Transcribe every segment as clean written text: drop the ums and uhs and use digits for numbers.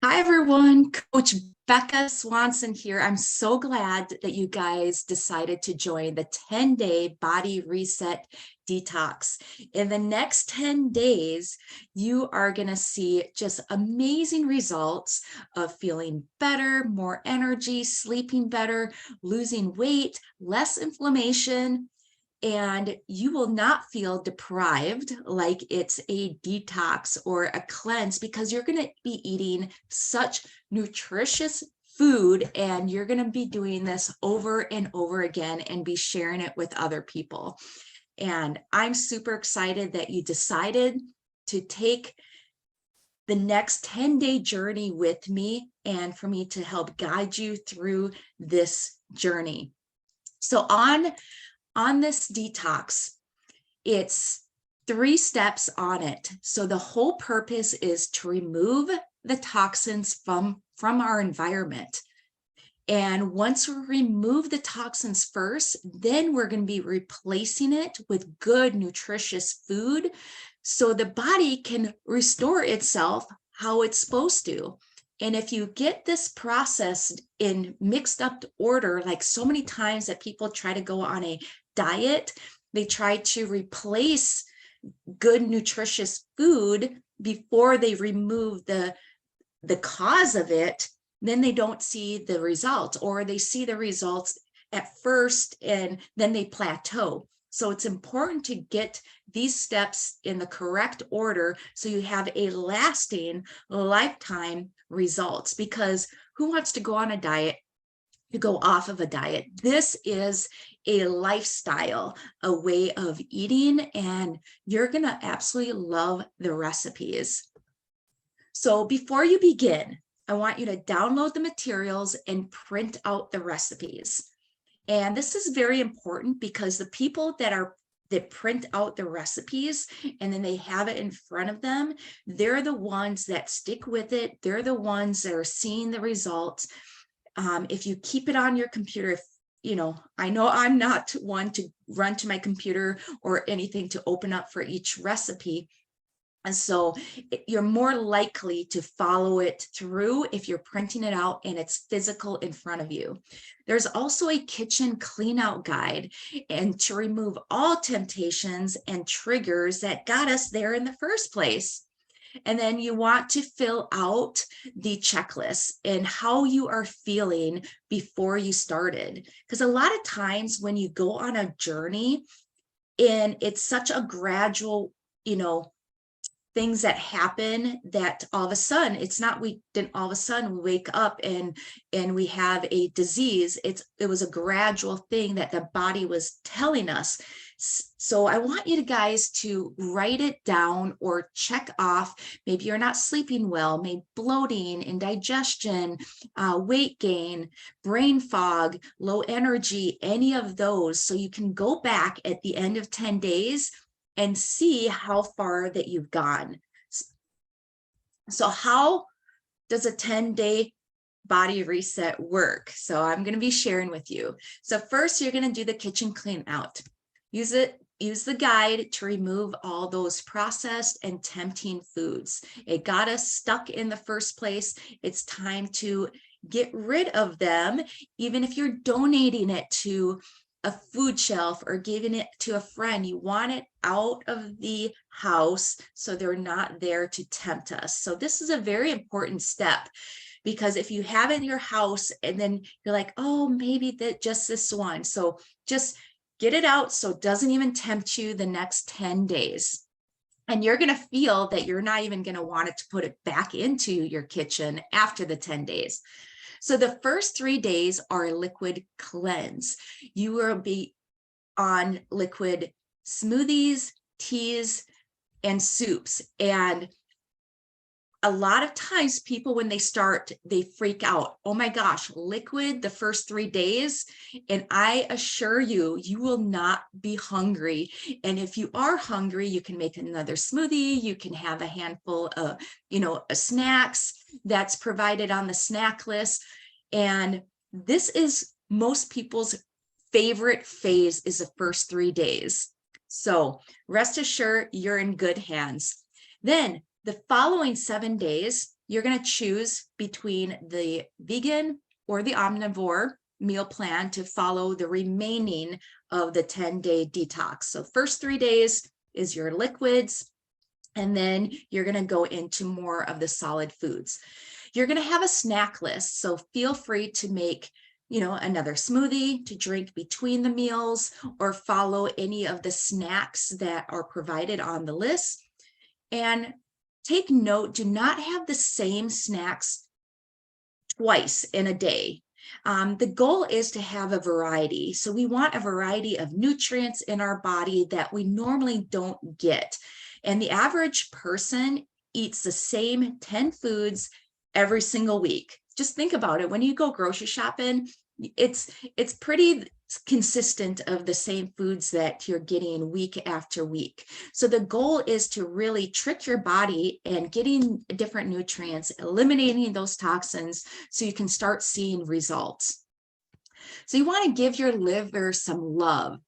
Hi, everyone. Coach Becca Swanson here. I'm so glad that you guys decided to join the 10-day body reset detox. In the next 10 days, you are going to see just amazing results of feeling better, more energy, sleeping better, losing weight, less inflammation, and you will not feel deprived like it's a detox or a cleanse because you're going to be eating such nutritious food, and you're going to be doing this over and over again and be sharing it with other people. And I'm super excited that you decided to take the next 10-day journey with me and for me to help guide you through this journey. So on this detox, it's 3 steps on it. So the whole purpose is to remove the toxins from our environment. And once we remove the toxins first, then we're going to be replacing it with good, nutritious food so the body can restore itself how it's supposed to. And if you get this process in mixed up order, like so many times that people try to go on a diet, they try to replace good, nutritious food before they remove the cause of it, then they don't see the results, or they see the results at first and then they plateau. So it's important to get these steps in the correct order so you have a lasting lifetime results, because who wants to go on a diet, to go off of a diet? This is a lifestyle, a way of eating, and you're going to absolutely love the recipes. So before you begin, I want you to download the materials and print out the recipes. And this is very important because the people that print out the recipes and then they have it in front of them, they're the ones that stick with it. They're the ones that are seeing the results. If you keep it on your computer, I know I'm not one to run to my computer or anything to open up for each recipe. And so you're more likely to follow it through if you're printing it out and it's physical in front of you. There's also a kitchen clean out guide, and to remove all temptations and triggers that got us there in the first place. And then you want to fill out the checklist and how you are feeling before you started. Because a lot of times when you go on a journey and it's such a gradual, things that happen that all of a sudden, it's not, we didn't all of a sudden wake up and we have a disease. It was a gradual thing that the body was telling us. So I want you guys to write it down or check off. Maybe you're not sleeping well, maybe bloating, indigestion, weight gain, brain fog, low energy, any of those. So you can go back at the end of 10 days and see how far that you've gone. So how does a 10-day body reset work? So I'm going to be sharing with you. So first, you're going to do the kitchen clean out. Use the guide to remove all those processed and tempting foods. It got us stuck in the first place. It's time to get rid of them. Even if you're donating it to a food shelf or giving it to a friend, you want it out of the house so they're not there to tempt us. So this is a very important step, because if you have it in your house and then you're like, oh, maybe that just this one. So just get it out so it doesn't even tempt you the next 10 days. And you're going to feel that you're not even going to want it to put it back into your kitchen after the 10 days. So the first 3 days are a liquid cleanse. You will be on liquid smoothies, teas, and soups. And a lot of times people, when they start, they freak out. Oh my gosh, liquid the first 3 days. And I assure you, you will not be hungry. And if you are hungry, you can make another smoothie. You can have a handful of, snacks that's provided on the snack list. And this is most people's favorite phase, is the first 3 days. So rest assured, you're in good hands. Then the following 7 days, you're going to choose between the vegan or the omnivore meal plan to follow the remaining of the 10-day detox. So first 3 days is your liquids, and then you're going to go into more of the solid foods. You're going to have a snack list, so feel free to make another smoothie to drink between the meals, or follow any of the snacks that are provided on the list. And take note, do not have the same snacks twice in a day. The goal is to have a variety. So we want a variety of nutrients in our body that we normally don't get. And the average person eats the same 10 foods every single week. Just think about it. When you go grocery shopping, it's pretty consistent of the same foods that you're getting week after week. So the goal is to really trick your body and getting different nutrients, eliminating those toxins so you can start seeing results. So you want to give your liver some love.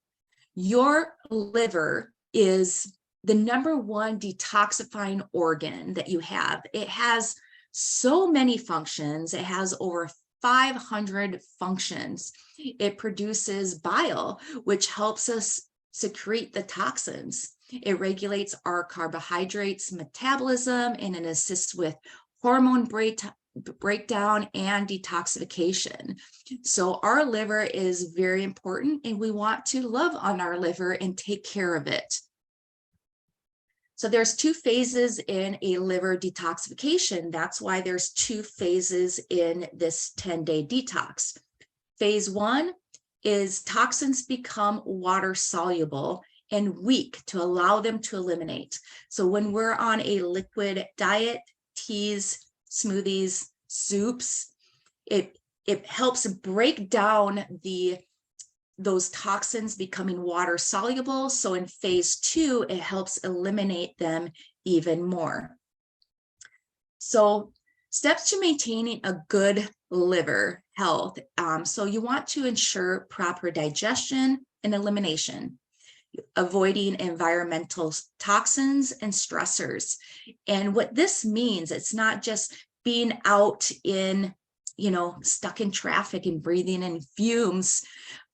Your liver is the #1 detoxifying organ that you have. It has so many functions. It has over 500 functions. It produces bile, which helps us secrete the toxins. It regulates our carbohydrates metabolism, and it assists with hormone breakdown and detoxification. So our liver is very important, and we want to love on our liver and take care of it. So there's 2 phases in a liver detoxification. That's why there's 2 phases in this 10-day detox. Phase 1 is toxins become water soluble and weak to allow them to eliminate. So when we're on a liquid diet, teas, smoothies, soups, it helps break down those toxins becoming water soluble. So in phase 2, it helps eliminate them even more. So steps to maintaining a good liver health. So you want to ensure proper digestion and elimination, avoiding environmental toxins and stressors. And what this means, it's not just being out in, stuck in traffic and breathing in fumes,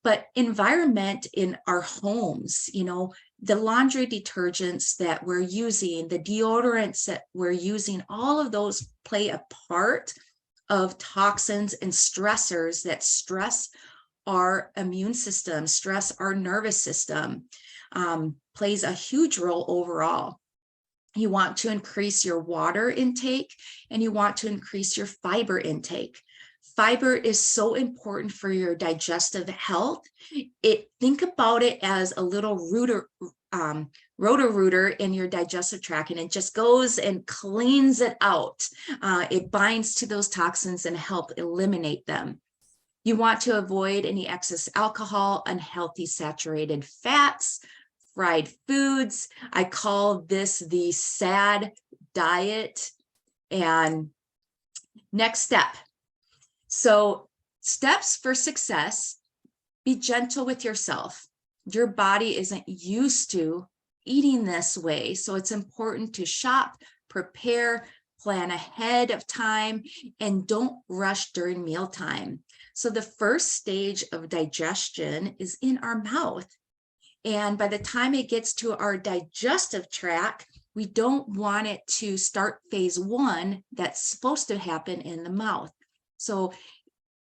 but environment in our homes, the laundry detergents that we're using, the deodorants that we're using, all of those play a part of toxins and stressors that stress our immune system, stress our nervous system, plays a huge role overall. You want to increase your water intake, and you want to increase your fiber intake. Fiber is so important for your digestive health. Think about it as a little roto-rooter in your digestive tract, and it just goes and cleans it out. It binds to those toxins and help eliminate them. You want to avoid any excess alcohol, unhealthy saturated fats, fried foods. I call this the SAD diet. And next step. So steps for success: be gentle with yourself. Your body isn't used to eating this way. So it's important to shop, prepare, plan ahead of time, and don't rush during mealtime. So the first stage of digestion is in our mouth. And by the time it gets to our digestive tract, we don't want it to start phase 1 that's supposed to happen in the mouth. So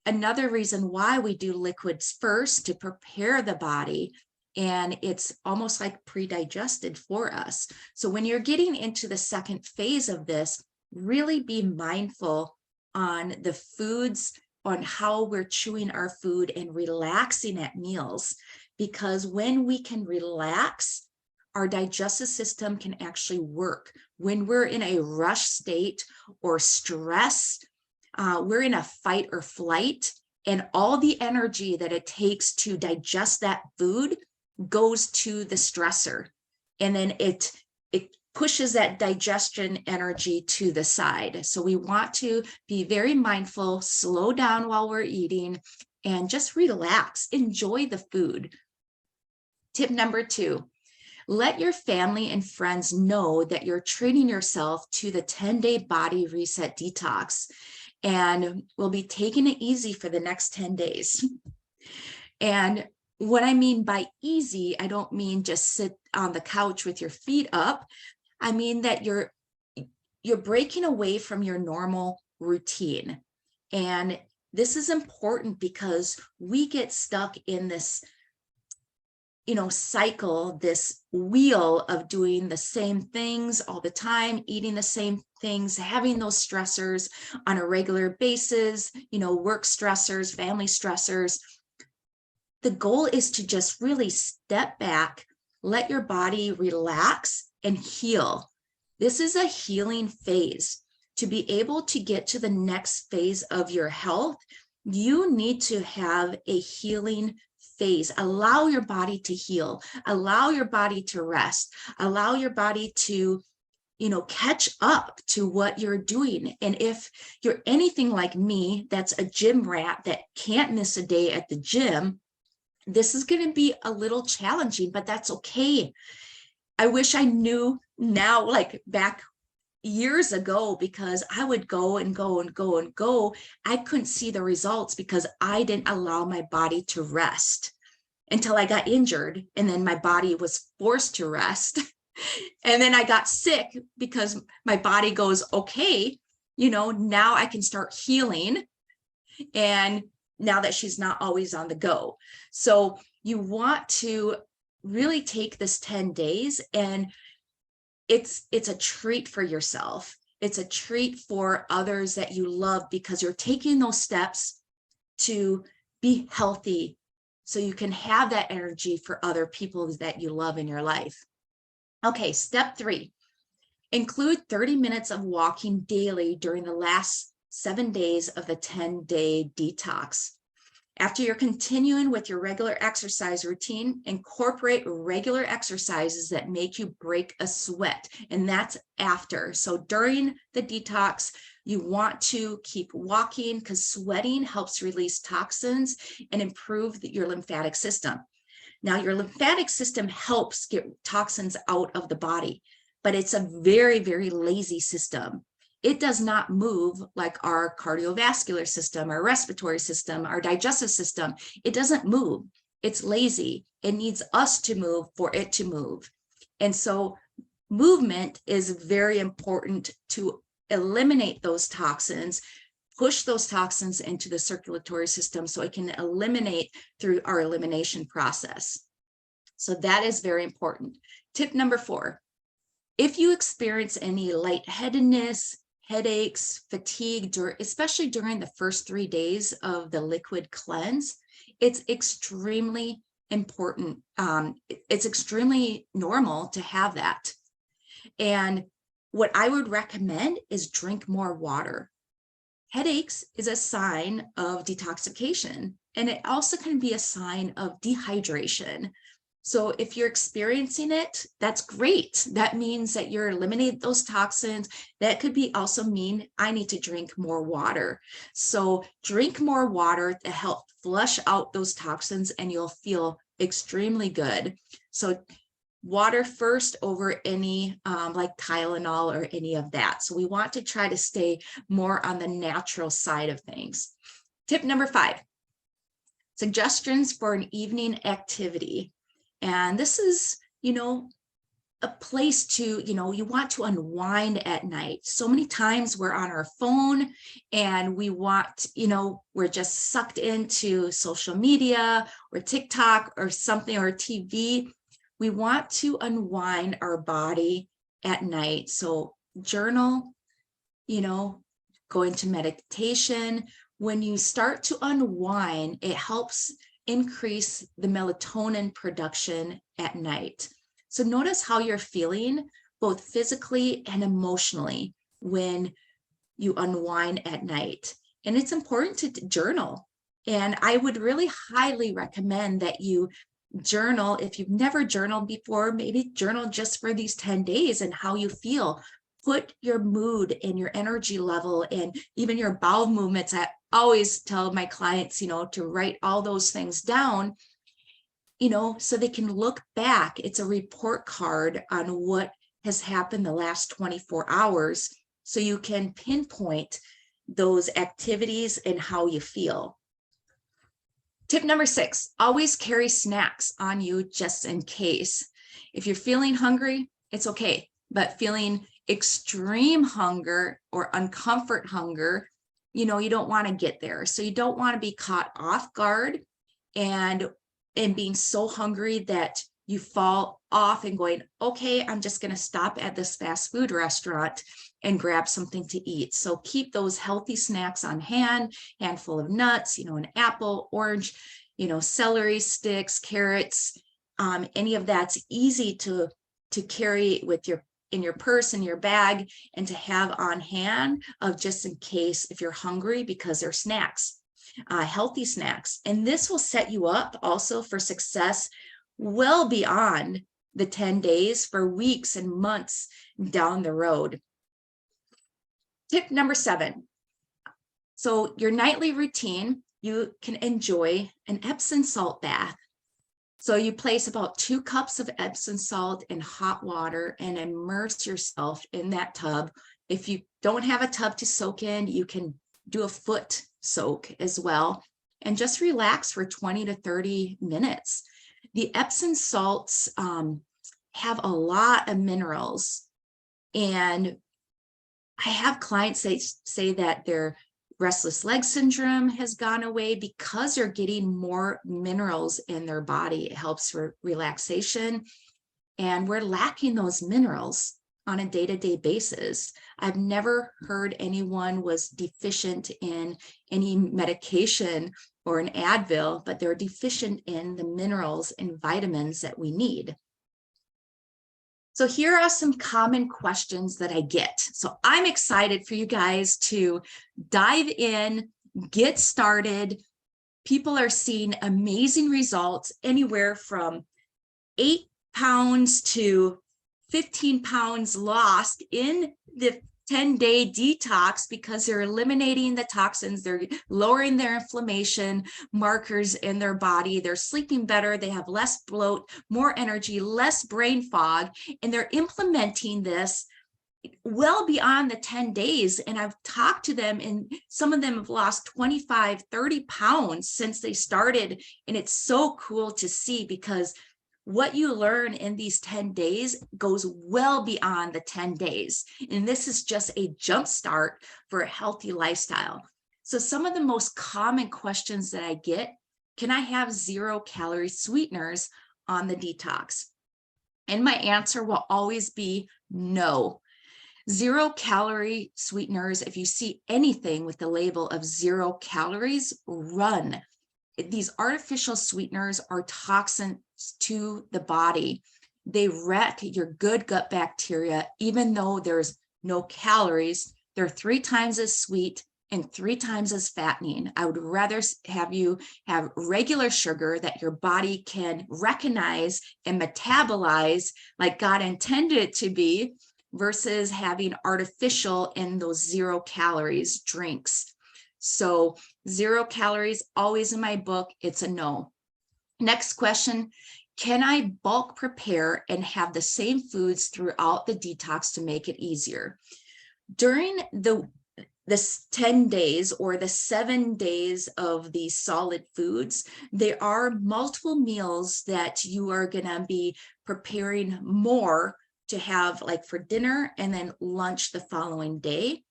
another reason why we do liquids first, to prepare the body, and it's almost like pre-digested for us. So when you're getting into the second phase of this, really be mindful on the foods, on how we're chewing our food and relaxing at meals, because when we can relax, our digestive system can actually work. When we're in a rush state or stress, we're in a fight or flight, and all the energy that it takes to digest that food goes to the stressor, and then it pushes that digestion energy to the side. So we want to be very mindful, slow down while we're eating, and just relax, enjoy the food. Tip number 2, Let your family and friends know that you're treating yourself to the 10-day body reset detox, and we'll be taking it easy for the next 10 days. And what I mean by easy, I don't mean just sit on the couch with your feet up. I mean that you're breaking away from your normal routine. And this is important because we get stuck in this cycle, this wheel of doing the same things all the time, eating the same things, having those stressors on a regular basis, work stressors, family stressors. The goal is to just really step back, let your body relax and heal. This is a healing phase. To be able to get to the next phase of your health, you need to have a healing phase. Allow your body to heal, allow your body to rest, allow your body to catch up to what you're doing. And if you're anything like me, that's a gym rat that can't miss a day at the gym, this is going to be a little challenging, but that's okay. I wish I knew now, like back years ago, because I would go and go and go and go. I couldn't see the results because I didn't allow my body to rest until I got injured. And then my body was forced to rest. And then I got sick because my body goes, okay, now I can start healing. And now that she's not always on the go. So you want to really take this 10 days, and it's a treat for yourself. It's a treat for others that you love, because you're taking those steps to be healthy so you can have that energy for other people that you love in your life. Okay, step 3, include 30 minutes of walking daily during the last 7 days of the 10-day detox. After you're continuing with your regular exercise routine, incorporate regular exercises that make you break a sweat, and that's after. So during the detox, you want to keep walking because sweating helps release toxins and improve your lymphatic system. Now, your lymphatic system helps get toxins out of the body, but it's a very, very lazy system. It does not move like our cardiovascular system, our respiratory system, our digestive system. It doesn't move. It's lazy. It needs us to move for it to move. And so movement is very important to eliminate those toxins, push those toxins into the circulatory system so it can eliminate through our elimination process. So that is very important. Tip number 4, if you experience any lightheadedness, headaches, fatigue, especially during the first 3 days of the liquid cleanse, it's extremely important. It's extremely normal to have that. And what I would recommend is drink more water. Headaches is a sign of detoxification, and it also can be a sign of dehydration. So if you're experiencing it, that's great. That means that you're eliminating those toxins. That could be also mean I need to drink more water. So drink more water to help flush out those toxins, and you'll feel extremely good. So water first over any like Tylenol or any of that. So we want to try to stay more on the natural side of things. Tip number 5, suggestions for an evening activity. And this is, a place to, you want to unwind at night. So many times we're on our phone and we want, we're just sucked into social media or TikTok or something, or TV. We want to unwind our body at night. So journal, go into meditation. When you start to unwind, it helps increase the melatonin production at night. So notice how you're feeling both physically and emotionally when you unwind at night. And it's important to journal. And I would really highly recommend that you journal. If you've never journaled before, maybe journal just for these 10 days and how you feel. Put your mood and your energy level and even your bowel movements. I always tell my clients, to write all those things down. so they can look back. It's a report card on what has happened the last 24 hours. So you can pinpoint those activities and how you feel. Tip number 6, always carry snacks on you just in case. If you're feeling hungry, it's okay. But feeling extreme hunger or uncomfort hunger, you don't want to get there. So you don't want to be caught off guard and being so hungry that you fall off and going, okay, I'm just going to stop at this fast food restaurant and grab something to eat. So keep those healthy snacks on hand, handful of nuts, an apple, orange, celery sticks, carrots, any of that's easy to carry with in your purse, in your bag, and to have on hand of just in case if you're hungry, because they're snacks, healthy snacks. And this will set you up also for success well beyond the 10 days, for weeks and months down the road. Tip number 7. So your nightly routine, you can enjoy an Epsom salt bath. So you place about 2 cups of Epsom salt in hot water and immerse yourself in that tub. If you don't have a tub to soak in, you can do a foot soak as well, and just relax for 20 to 30 minutes. The Epsom salts have a lot of minerals, and I have clients say that their restless leg syndrome has gone away because they're getting more minerals in their body. It helps for relaxation, and we're lacking those minerals on a day-to-day basis. I've never heard anyone was deficient in any medication or an Advil, but they're deficient in the minerals and vitamins that we need. So here are some common questions that I get. So I'm excited for you guys to dive in, get started. People are seeing amazing results, anywhere from 8 pounds to 15 pounds lost in the 10-day detox, because they're eliminating the toxins, they're lowering their inflammation markers in their body, they're sleeping better, they have less bloat, more energy, less brain fog, and they're implementing this well beyond the 10 days. And I've talked to them, and some of them have lost 25, 30 pounds since they started. And it's so cool to see, because what you learn in these 10 days goes well beyond the 10 days. And this is just a jump start for a healthy lifestyle. So some of the most common questions that I get: can I have 0-calorie sweeteners on the detox? And my answer will always be no. 0-calorie sweeteners, if you see anything with the label of 0 calories, run. These artificial sweeteners are toxins to the body. They wreck your good gut bacteria. Even though there's no calories, they're 3 times as sweet and 3 times as fattening. I would rather have you have regular sugar that your body can recognize and metabolize like God intended it to be, versus having artificial in those 0 calories drinks. So 0 calories, always in my book, it's a no. Next question: can I bulk prepare and have the same foods throughout the detox to make it easier? During this 10 days or the 7 days of these solid foods, there are multiple meals that you are going to be preparing more to have, like for dinner and then lunch the following day,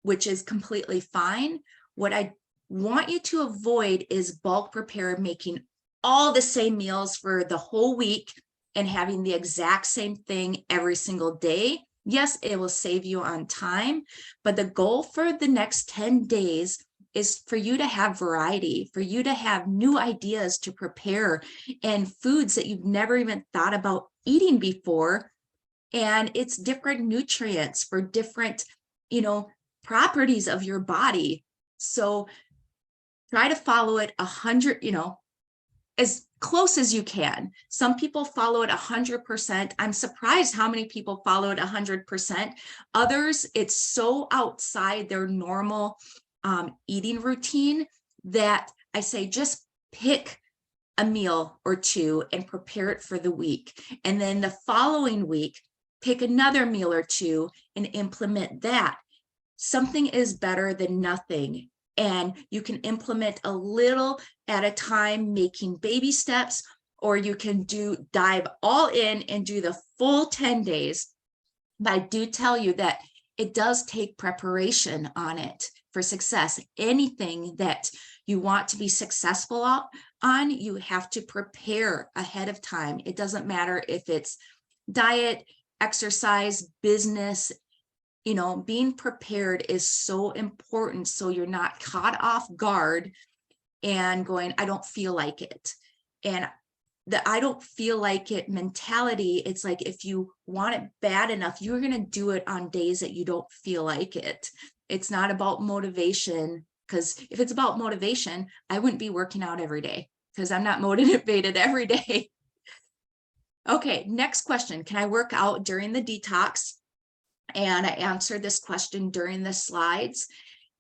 which is completely fine. What I want you to avoid is bulk prepare, making all the same meals for the whole week and having the exact same thing every single day. Yes, it will save you on time, but the goal for the next 10 days is for you to have variety, for you to have new ideas to prepare, and foods that you've never even thought about eating before. And it's different nutrients for different, properties of your body. So try to follow it 100, as close as you can. Some people follow it 100%. I'm surprised how many people follow it 100%. Others, it's so outside their normal eating routine that I say just pick a meal or two and prepare it for the week. And then the following week, pick another meal or two and implement that. Something is better than nothing. And you can implement a little at a time, making baby steps, or you can dive all in and do the full 10 days. But I do tell you that it does take preparation on it for success. Anything that you want to be successful on, you have to prepare ahead of time. It doesn't matter if it's diet, exercise, business. Being prepared is so important, so you're not caught off guard and going, I don't feel like it. And the I don't feel like it mentality, it's like, if you want it bad enough, you're going to do it on days that you don't feel like it. It's not about motivation, because if it's about motivation, I wouldn't be working out every day, because I'm not motivated every day. Okay, next question. Can I work out during the detox? And I answered this question during the slides.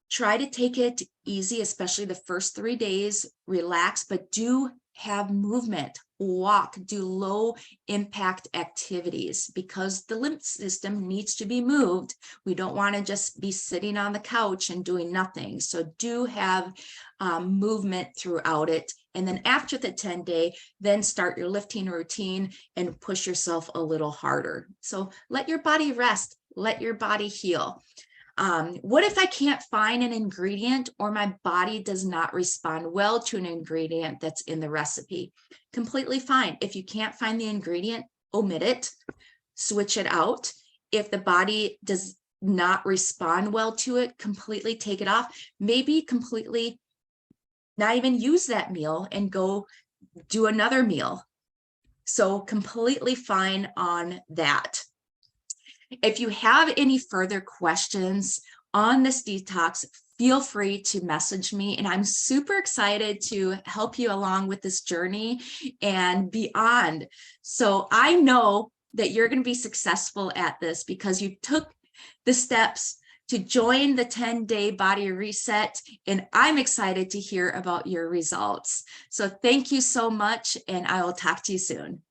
Try to take it easy, especially the first 3 days. Relax, but do have movement. Walk, do low impact activities, because the lymph system needs to be moved. We don't want to just be sitting on the couch and doing nothing. So do have movement throughout it. And then after the 10-day, then start your lifting routine and push yourself a little harder. So let your body rest, let your body heal. What if I can't find an ingredient, or my body does not respond well to an ingredient that's in the recipe? Completely fine. If you can't find the ingredient, omit it, switch it out. If the body does not respond well to it, completely take it off. Maybe completely not even use that meal and go do another meal. So completely fine on that. If you have any further questions on this detox, feel free to message me, and I'm super excited to help you along with this journey and beyond. So I know that you're going to be successful at this, because you took the steps to join the 10-day body reset, and I'm excited to hear about your results. So thank you so much, and I will talk to you soon.